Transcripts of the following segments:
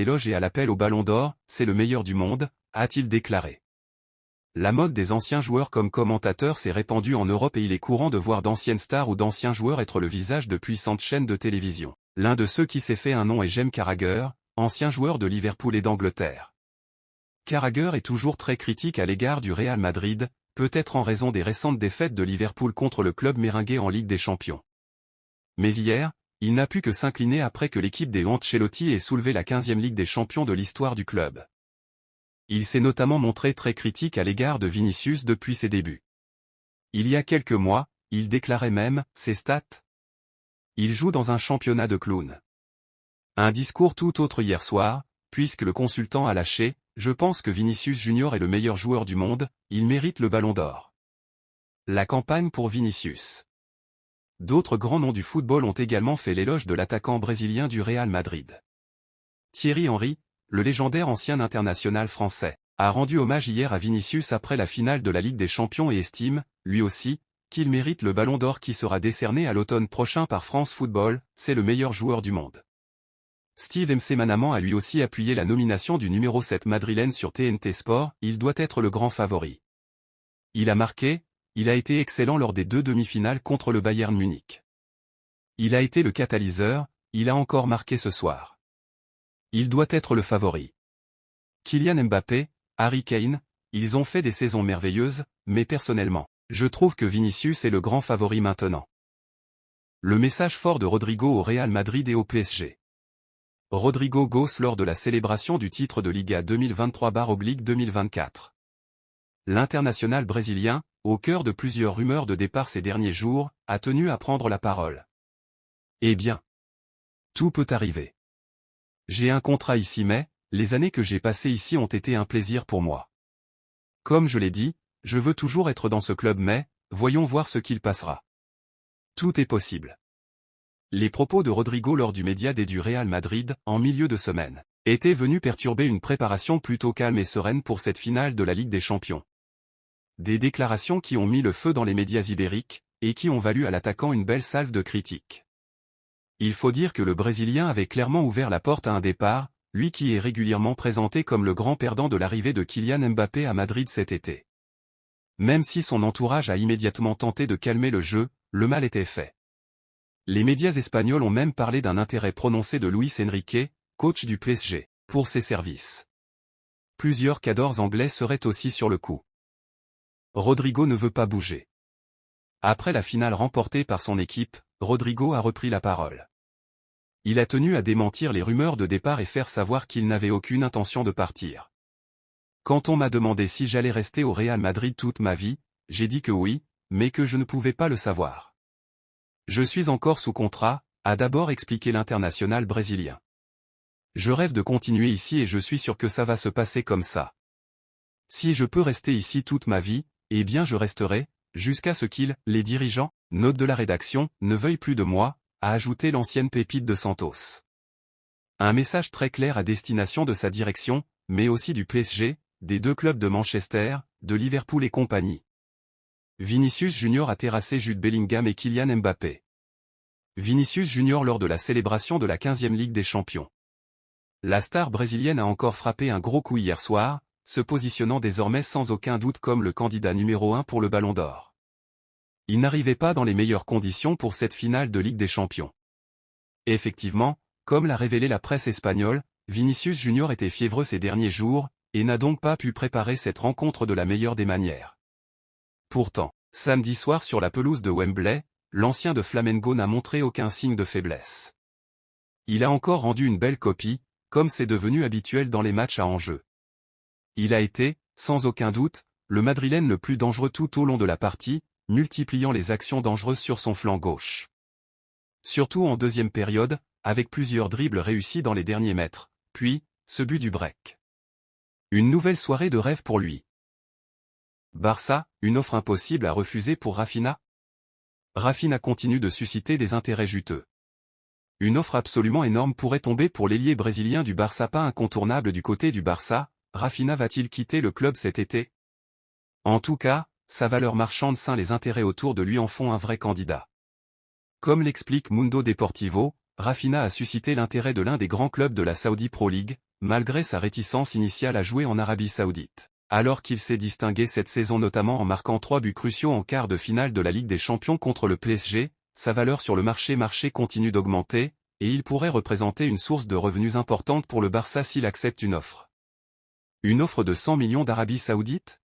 l'éloge et à l'appel au Ballon d'Or, c'est le meilleur du monde, a-t-il déclaré. La mode des anciens joueurs comme commentateurs s'est répandue en Europe et il est courant de voir d'anciennes stars ou d'anciens joueurs être le visage de puissantes chaînes de télévision. L'un de ceux qui s'est fait un nom est Jamie Carragher, ancien joueur de Liverpool et d'Angleterre. Carragher est toujours très critique à l'égard du Real Madrid, peut-être en raison des récentes défaites de Liverpool contre le club méringué en Ligue des Champions. Mais hier, il n'a pu que s'incliner après que l'équipe des Ancelotti ait soulevé la 15e Ligue des Champions de l'histoire du club. Il s'est notamment montré très critique à l'égard de Vinicius depuis ses débuts. Il y a quelques mois, il déclarait même « ses stats ». Il joue dans un championnat de clowns. Un discours tout autre hier soir, puisque le consultant a lâché « Je pense que Vinicius Junior est le meilleur joueur du monde, il mérite le Ballon d'Or ». La campagne pour Vinicius. D'autres grands noms du football ont également fait l'éloge de l'attaquant brésilien du Real Madrid. Thierry Henry, le légendaire ancien international français, a rendu hommage hier à Vinicius après la finale de la Ligue des Champions et estime, lui aussi, qu'il mérite le Ballon d'Or qui sera décerné à l'automne prochain par France Football, c'est le meilleur joueur du monde. Steve Manaman a lui aussi appuyé la nomination du numéro 7 madrilène sur TNT Sport, il doit être le grand favori. Il a marqué, il a été excellent lors des 2 demi-finales contre le Bayern Munich. Il a été le catalyseur, il a encore marqué ce soir. Il doit être le favori. Kylian Mbappé, Harry Kane, ils ont fait des saisons merveilleuses, mais personnellement, je trouve que Vinicius est le grand favori maintenant. Le message fort de Rodrigo au Real Madrid et au PSG. Rodrigo Goes lors de la célébration du titre de Liga 2023/2024. L'international brésilien, au cœur de plusieurs rumeurs de départ ces derniers jours, a tenu à prendre la parole. Eh bien, tout peut arriver. J'ai un contrat ici mais, les années que j'ai passées ici ont été un plaisir pour moi. Comme je l'ai dit, je veux toujours être dans ce club mais, voyons voir ce qu'il passera. Tout est possible. Les propos de Rodrigo lors du Média Day du Real Madrid, en milieu de semaine, étaient venus perturber une préparation plutôt calme et sereine pour cette finale de la Ligue des Champions. Des déclarations qui ont mis le feu dans les médias ibériques, et qui ont valu à l'attaquant une belle salve de critiques. Il faut dire que le Brésilien avait clairement ouvert la porte à un départ, lui qui est régulièrement présenté comme le grand perdant de l'arrivée de Kylian Mbappé à Madrid cet été. Même si son entourage a immédiatement tenté de calmer le jeu, le mal était fait. Les médias espagnols ont même parlé d'un intérêt prononcé de Luis Enrique, coach du PSG, pour ses services. Plusieurs cadors anglais seraient aussi sur le coup. Rodrigo ne veut pas bouger. Après la finale remportée par son équipe, Rodrigo a repris la parole. Il a tenu à démentir les rumeurs de départ et faire savoir qu'il n'avait aucune intention de partir. Quand on m'a demandé si j'allais rester au Real Madrid toute ma vie, j'ai dit que oui, mais que je ne pouvais pas le savoir. Je suis encore sous contrat, a d'abord expliqué l'international brésilien. Je rêve de continuer ici et je suis sûr que ça va se passer comme ça. Si je peux rester ici toute ma vie, eh bien je resterai, jusqu'à ce qu'ils, les dirigeants, note de la rédaction, ne veuillent plus de moi, a ajouté l'ancienne pépite de Santos. Un message très clair à destination de sa direction, mais aussi du PSG, des 2 clubs de Manchester, de Liverpool et compagnie. Vinicius Junior a terrassé Jude Bellingham et Kylian Mbappé. Vinicius Junior lors de la célébration de la 15e Ligue des Champions. La star brésilienne a encore frappé un gros coup hier soir, se positionnant désormais sans aucun doute comme le candidat numéro 1 pour le Ballon d'Or. Il n'arrivait pas dans les meilleures conditions pour cette finale de Ligue des Champions. Effectivement, comme l'a révélé la presse espagnole, Vinicius Junior était fiévreux ces derniers jours, et n'a donc pas pu préparer cette rencontre de la meilleure des manières. Pourtant, samedi soir sur la pelouse de Wembley, l'ancien de Flamengo n'a montré aucun signe de faiblesse. Il a encore rendu une belle copie, comme c'est devenu habituel dans les matchs à enjeu. Il a été, sans aucun doute, le Madrilène le plus dangereux tout au long de la partie, multipliant les actions dangereuses sur son flanc gauche. Surtout en deuxième période, avec plusieurs dribbles réussis dans les derniers mètres, puis, ce but du break. Une nouvelle soirée de rêve pour lui. Barça, une offre impossible à refuser pour Rafinha? Rafinha continue de susciter des intérêts juteux. Une offre absolument énorme pourrait tomber pour l'ailier brésilien du Barça. Pas incontournable du côté du Barça, Rafinha va-t-il quitter le club cet été? En tout cas, sa valeur marchande scinde les intérêts autour de lui en font un vrai candidat. Comme l'explique Mundo Deportivo, Rafinha a suscité l'intérêt de l'un des grands clubs de la Saudi Pro League, malgré sa réticence initiale à jouer en Arabie Saoudite. Alors qu'il s'est distingué cette saison notamment en marquant 3 buts cruciaux en quart de finale de la Ligue des Champions contre le PSG, sa valeur sur le marché continue d'augmenter, et il pourrait représenter une source de revenus importante pour le Barça s'il accepte une offre. Une offre de 100 millions d'Arabie Saoudite?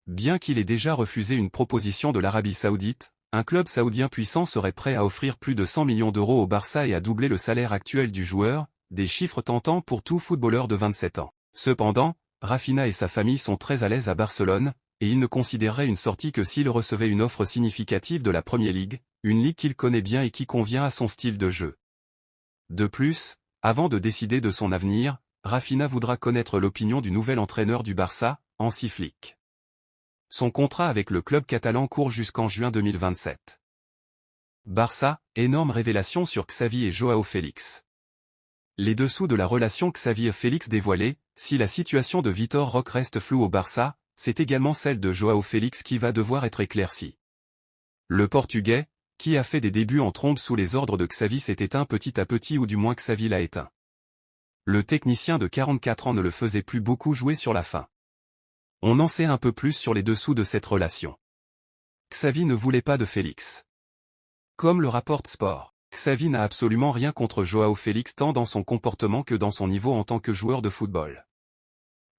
Bien qu'il ait déjà refusé une proposition de l'Arabie Saoudite, un club saoudien puissant serait prêt à offrir plus de 100 millions d'euros au Barça et à doubler le salaire actuel du joueur, des chiffres tentants pour tout footballeur de 27 ans. Cependant, Rafinha et sa famille sont très à l'aise à Barcelone, et il ne considérerait une sortie que s'il recevait une offre significative de la Premier League, une ligue qu'il connaît bien et qui convient à son style de jeu. De plus, avant de décider de son avenir, Rafinha voudra connaître l'opinion du nouvel entraîneur du Barça, Hansi Flick. Son contrat avec le club catalan court jusqu'en juin 2027. Barça, énorme révélation sur Xavi et Joao Félix. Les dessous de la relation Xavi-Félix dévoilée, si la situation de Vitor Roque reste floue au Barça, c'est également celle de Joao Félix qui va devoir être éclaircie. Le Portugais, qui a fait des débuts en trombe sous les ordres de Xavi s'est éteint petit à petit ou du moins Xavi l'a éteint. Le technicien de 44 ans ne le faisait plus beaucoup jouer sur la fin. On en sait un peu plus sur les dessous de cette relation. Xavi ne voulait pas de Félix. Comme le rapporte Sport, Xavi n'a absolument rien contre Joao Félix tant dans son comportement que dans son niveau en tant que joueur de football.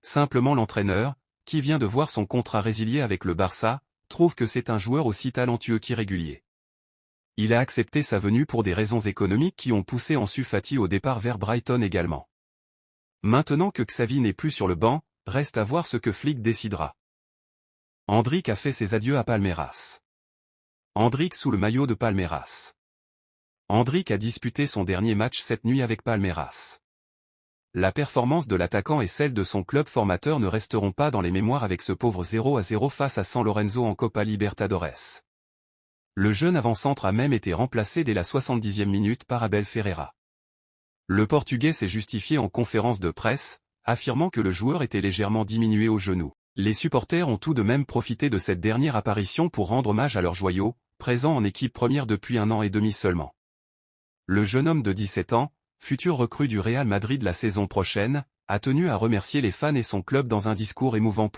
Simplement l'entraîneur, qui vient de voir son contrat résilié avec le Barça, trouve que c'est un joueur aussi talentueux qu'irrégulier. Il a accepté sa venue pour des raisons économiques qui ont poussé Ansu Fati au départ vers Brighton également. Maintenant que Xavi n'est plus sur le banc, reste à voir ce que Flick décidera. Endrick a fait ses adieux à Palmeiras. Endrick sous le maillot de Palmeiras. Endrick a disputé son dernier match cette nuit avec Palmeiras. La performance de l'attaquant et celle de son club formateur ne resteront pas dans les mémoires avec ce pauvre 0-0 face à San Lorenzo en Copa Libertadores. Le jeune avant-centre a même été remplacé dès la 70e minute par Abel Ferreira. Le Portugais s'est justifié en conférence de presse, affirmant que le joueur était légèrement diminué au genou. Les supporters ont tout de même profité de cette dernière apparition pour rendre hommage à leur joyau, présent en équipe première depuis 1 an et demi seulement. Le jeune homme de 17 ans, futur recrue du Real Madrid la saison prochaine, a tenu à remercier les fans et son club dans un discours émouvant.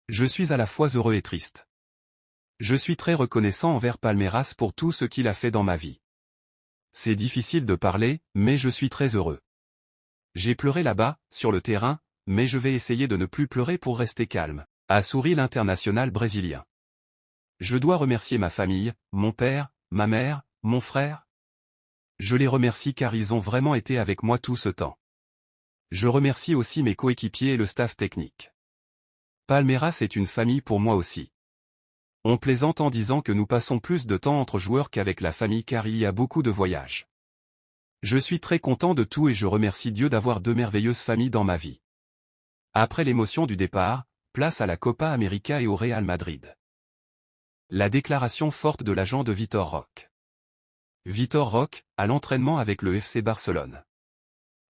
Je suis à la fois heureux et triste. Je suis très reconnaissant envers Palmeiras pour tout ce qu'il a fait dans ma vie. C'est difficile de parler, mais je suis très heureux. J'ai pleuré là-bas, sur le terrain, mais je vais essayer de ne plus pleurer pour rester calme, a souri l'international brésilien. Je dois remercier ma famille, mon père, ma mère, mon frère. Je les remercie car ils ont vraiment été avec moi tout ce temps. Je remercie aussi mes coéquipiers et le staff technique. Palmeiras est une famille pour moi aussi. On plaisante en disant que nous passons plus de temps entre joueurs qu'avec la famille car il y a beaucoup de voyages. Je suis très content de tout et je remercie Dieu d'avoir 2 merveilleuses familles dans ma vie. Après l'émotion du départ, place à la Copa América et au Real Madrid. La déclaration forte de l'agent de Vitor Roque. Vitor Roque, à l'entraînement avec le FC Barcelone.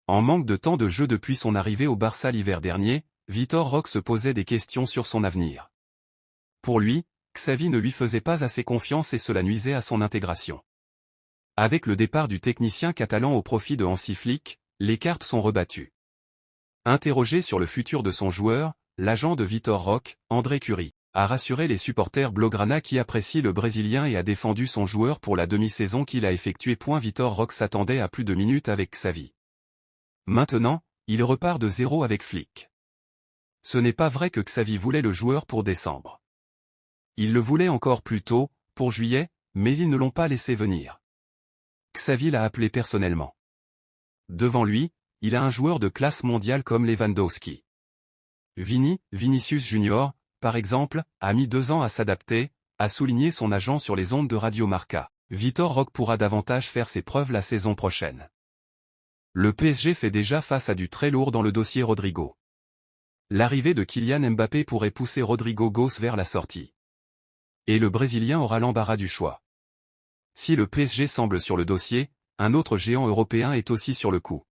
En manque de temps de jeu depuis son arrivée au Barça l'hiver dernier, Vitor Roque se posait des questions sur son avenir. Pour lui, Xavi ne lui faisait pas assez confiance et cela nuisait à son intégration. Avec le départ du technicien catalan au profit de Hansi Flick, les cartes sont rebattues. Interrogé sur le futur de son joueur, l'agent de Vitor Roque, André Curie, a rassuré les supporters blaugrana qui apprécient le Brésilien et a défendu son joueur pour la demi-saison qu'il a effectuée. Vitor Roque s'attendait à plus de minutes avec Xavi. Maintenant, il repart de zéro avec Flick. Ce n'est pas vrai que Xavi voulait le joueur pour décembre. Il le voulait encore plus tôt, pour juillet, mais ils ne l'ont pas laissé venir. Xavi l'a appelé personnellement. Devant lui, il a un joueur de classe mondiale comme Lewandowski. Vinicius Junior, par exemple, a mis 2 ans à s'adapter, a souligné son agent sur les ondes de Radio Marca. Vitor Roque pourra davantage faire ses preuves la saison prochaine. Le PSG fait déjà face à du très lourd dans le dossier Rodrigo. L'arrivée de Kylian Mbappé pourrait pousser Rodrigo Goes vers la sortie. Et le Brésilien aura l'embarras du choix. Si le PSG semble sur le dossier, un autre géant européen est aussi sur le coup.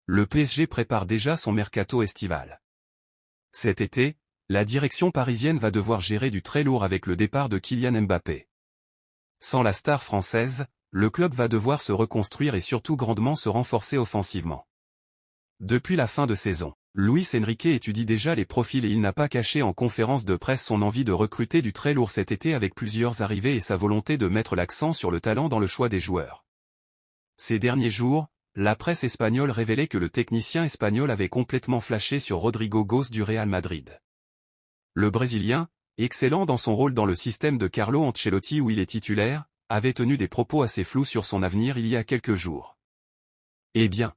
Le PSG prépare déjà son mercato estival. Cet été, la direction parisienne va devoir gérer du très lourd avec le départ de Kylian Mbappé. Sans la star française, le club va devoir se reconstruire et surtout grandement se renforcer offensivement. Depuis la fin de saison, Luis Enrique étudie déjà les profils et il n'a pas caché en conférence de presse son envie de recruter du très lourd cet été avec plusieurs arrivées et sa volonté de mettre l'accent sur le talent dans le choix des joueurs. Ces derniers jours, la presse espagnole révélait que le technicien espagnol avait complètement flashé sur Rodrigo Goes du Real Madrid. Le Brésilien, excellent dans son rôle dans le système de Carlo Ancelotti où il est titulaire, avait tenu des propos assez flous sur son avenir il y a quelques jours. Eh bien,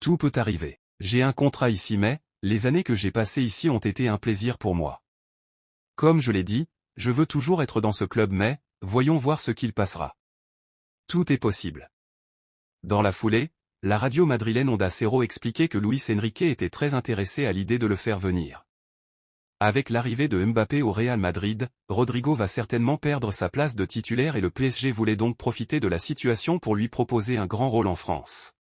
tout peut arriver. J'ai un contrat ici mais, les années que j'ai passées ici ont été un plaisir pour moi. Comme je l'ai dit, je veux toujours être dans ce club mais, voyons voir ce qu'il passera. Tout est possible. Dans la foulée, la radio madrilène Onda Cero expliquait que Luis Enrique était très intéressé à l'idée de le faire venir. Avec l'arrivée de Mbappé au Real Madrid, Rodrigo va certainement perdre sa place de titulaire et le PSG voulait donc profiter de la situation pour lui proposer un grand rôle en France.